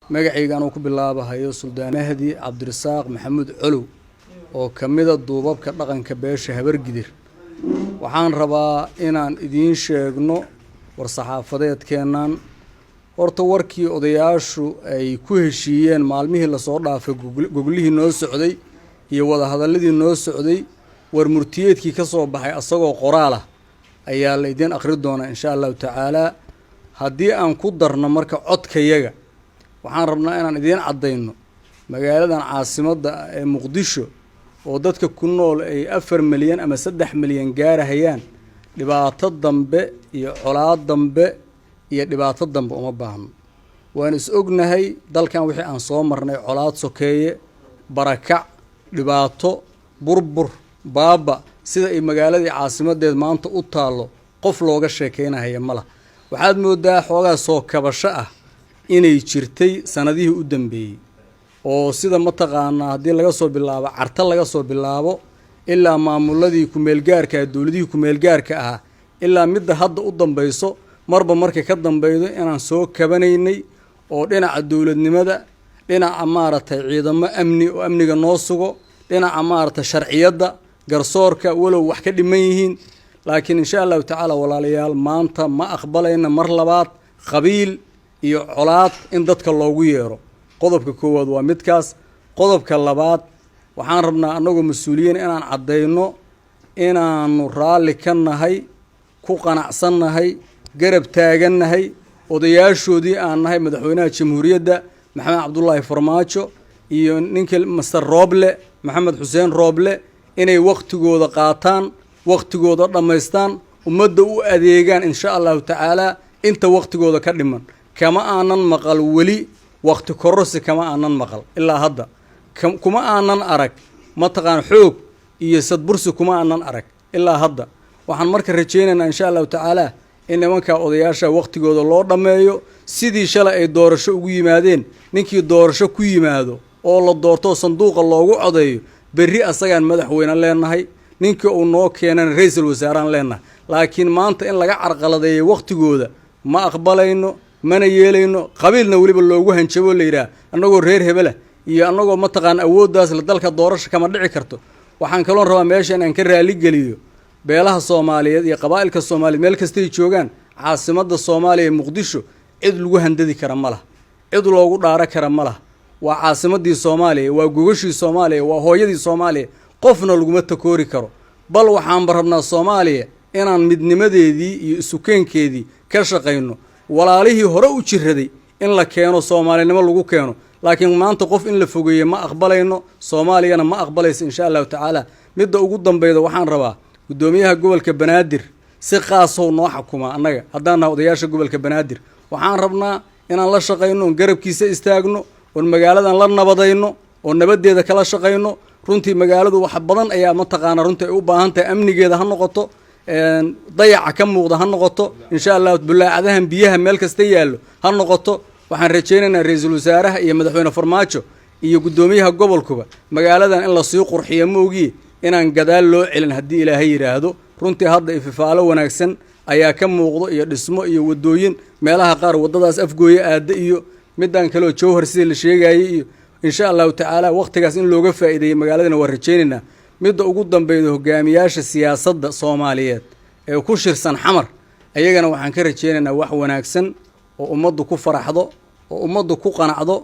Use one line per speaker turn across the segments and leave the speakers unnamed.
magacayga anuu ku bilaabahayo Suldaan Ahdi Cabdirasaaq Maxamuud Colow oo kamida duubabka dhaqanka beesha Habargidir waxaan rabaa inaan idiin sheegno war saxaafadeedkeenan horta warkii odayaashu ay ku heshiiyeen maalmihii la soo dhaafay goglihii noo socday iyo wada hadaladii noo socday war murtiyeedkii ka soo baxay asagoo qoraal ah ayaa la idin akhri doonaa insha Allah taala haddii aan ku darno marka codkayaga waxaan rabnaa inaan idiin cadeyno magaaladan caasimadda ee Muqdisho oo dadka ku nool ay 4 milyan ama 3 milyan gaarahayaan dhibaato dambe iyo colaad dambe iyo dhibaato dambe uma baahno waan is ognahay dalkan wixii aan soo marnay colaad sokeeye barakac dhibaato burbur baaba sida ay magaaladii caasimadeed maanta u taalo qof looga sheekeynayo mala waxaad moodaa xoogaa soo kabasho ah inay jirtay sanadihii u dambeeyay oo sida mataqaanaa haddii laga soo bilaabo carta laga soo bilaabo ilaa maamuladii ku meelgaarka dawladihii ku meelgaarka ah ilaa midda hadda u dambayso marba markay ka dambaydo inaan soo kabanaynay oo dhinaca dawladnimada dhinaca maaragtay ciidamo amni oo amniga noo sugo dhinaca maaragtay sharciyada garsoorka walow wax ka dhiman yihiin laakiin insha Allah taala walaalayaal maanta ma aqbalayna mar labaad qabiil iyo colaad in dadka loogu yeero qodobka koowaad waa midkaas qodobka labaad waxaan rabnaa anagoo mas'uuliyiin inaan cadeyno inaanu raali ka nahay ku qanacsannahay garab taagannahay odayaashoodii aan nahay madaxweynaha jamhuuriyadda maxamed cabdullaahi farmaajo iyo ninka Mr. Roble Maxamed Xuseen Roble inay waqtigooda qaataan waqtigooda dhameystaan ummadda u adeegaan insha Allah taala inta waqtigooda ka dhiman kama aanan maqal wali waqti kororsi kama aanan maqal ilaa hadda kuma aanan arag mataqaan xoog iyo sadbursi kuma aanan arag ilaa hadda waxaan marka rajeynaynaa insha Allah taala in nimanka odayaasha waqtigooda loo dhameeyo sidii shalay ay doorasho ugu yimaadeen ninkii doorasho ku yimaado oo la doorto sanduuqa loogu codeeyo berri asagaan madaxweyne leenahay ninkii uu noo keenan ra'iisul wasaaraan leenahay laakiin maanta in laga carqaladeeyo waqtigooda ma aqbalayno mana yeelayno qabiilna waliba loogu hanjabo leeyahay anagoo reer hebela iyo anagoo mataqaan awooddaas la dalka doorasho kama dhici karto waxaan kaloon rabaa meesha inaan ka raali geliyo beelaha Soomaaliyeed iyo qabaa'ilka Soomaaliyeed meel kasta ay joogaan caasimadda Soomaaliya Muqdisho cid lagu handadi kara ma laha cid loogu dhaara kara ma laha waa caasimaddii Soomaaliya waa gogashii Soomaaliya waa hooyadii Soomaaliya qofna laguma takoori karo bal waxaan barabnaa Soomaaliya inaan midnimadeedii iyo isukeenkeedii ka shaqeyno walaalihii hore u jiraday in la keeno Soomaalinimo lagu keeno laakiin maanta qof in la fogeeyo ma aqbalayno Soomaaliyana ma aqbalayso insha Allah taala midda ugu dambeeyda waxaan rabaa gudoomiyaha gobolka Banaadir si qaas ah noo xukuma annaga haddana odayaasha gobolka Banaadir waxaan rabnaa inaan la shaqeyno garabkiisa istaagno oo magaaladan la nabadayno oo nabadeeda kala shaqeyno runtii magaaladu wax badan ayaa mataqaana runtii ay u baahan tahay amnigeeda ha noqoto dayaca ka muuqda ha noqoto insha Allah bulaacadahan biyaha meel kasta yaalo ha noqoto waxaan rajeynaynaa ra'iisul wasaaraha iyo madaxweyne farmaajo iyo gudoomiyaha gobolkuba magaaladan in la sii qurxiyo moogiye inaan gadaal loo celin haddii Ilaahay yiraahdo runtii hadda ififaalo wanaagsan ayaa ka muuqdo iyo dhismo iyo wadooyin meelaha qaar wadadaas afgooye aada iyo midaan kale oo jawhar sidii la sheegayay iyo insha Allah taala waqtigaas in looga faa'iideeyo magaaladana waa rajeynaynaa midda ugu dambeeyda hogaamiyaasha siyaasadda Soomaaliyeed ee ku shirsan xamar ayagana waxaan ka rajeynaynaa wax wanaagsan oo ummaddu ku faraxdo oo ummaddu ku qanacdo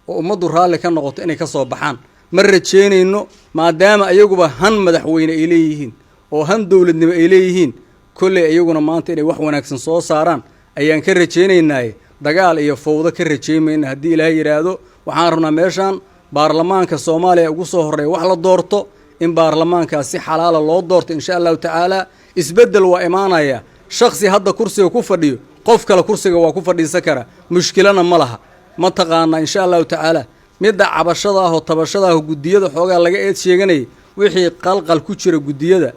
oo ummaddu raali ka noqoto inay ka soo baxaan ma rajeynayno maadaama ayaguba han madaxweyne ay leeyihiin oo han dawladnimo ay leeyihiin kullee ayaguna maanta inay wax wanaagsan soo saaraan ayaan ka rajeynaynaa dagaal iyo fowdo ka rajeymayna haddii Ilaahay yiraahdo waxaan rabnaa meeshan baarlamaanka Soomaaliya ugu soo horeeyo wax la doorto in baarlamaankaas si xalaal loo doorto insha Allah taala isbedel waa imaanaya shakhsi hadda kursiga ku fadhiyo qof kale kursiga waa ku fadhiisan kara mushkilana ma laha ma taqaana insha Allah taala midda cabashada ah oo tabashada ah gudiyada xoogaa laga eed sheeganay wixii qalqal ku jira gudiyada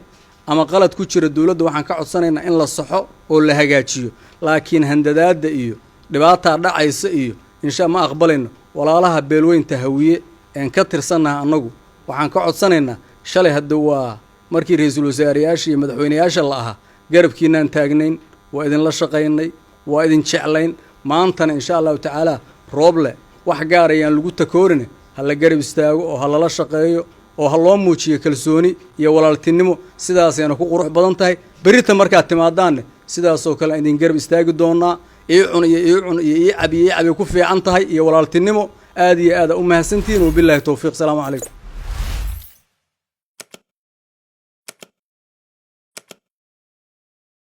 ama qalad ku jira dawladda waxaan ka codsanaynaa in la saxo oo la hagaajiyo laakiin handadaada iyo dhibaato dhacaysa iyo insha ma aqbalayno walaalaha beelweynta hawiye aan ka tirsanahay anagu waxaan ka codsanaynaa shalay hadda waa markii ra'iisul wasaarayaasha iyo madaxweynayaasha la ahaa garabkiinaan taagnayn waa idin la shaqeynay waa idin jeclayn maantana insha Allah taala Roble wax gaar ayaan lagu takoorin hala garab istaago oo hala la shaqeeyo oo ha loo muujiyo kalsooni iyo walaaltinimo sidaasayna ku qurux badan tahay berita markaad timaadaan sidaas oo kale idin garab istaagi doonaa cun iyo cab ku fiican tahay iyo walaaltinimo aad iyo aad u mahadsantiin wabillahi tawfiiq salaamu calaykum